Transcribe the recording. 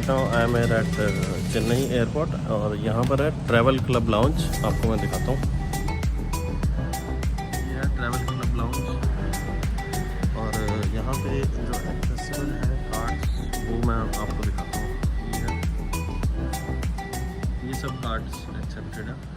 Right now I am at Chennai airport और यहाँ पर है ट्रैवल क्लब लाउंज। आपको मैं दिखाता हूँ, ये है ट्रैवल क्लब लाउंज। और यहाँ पे जो एक्सेसिबल है कार्ड्स वो मैं आपको दिखाता हूँ। ये सब कार्ड्स एक्सेप्टेड है।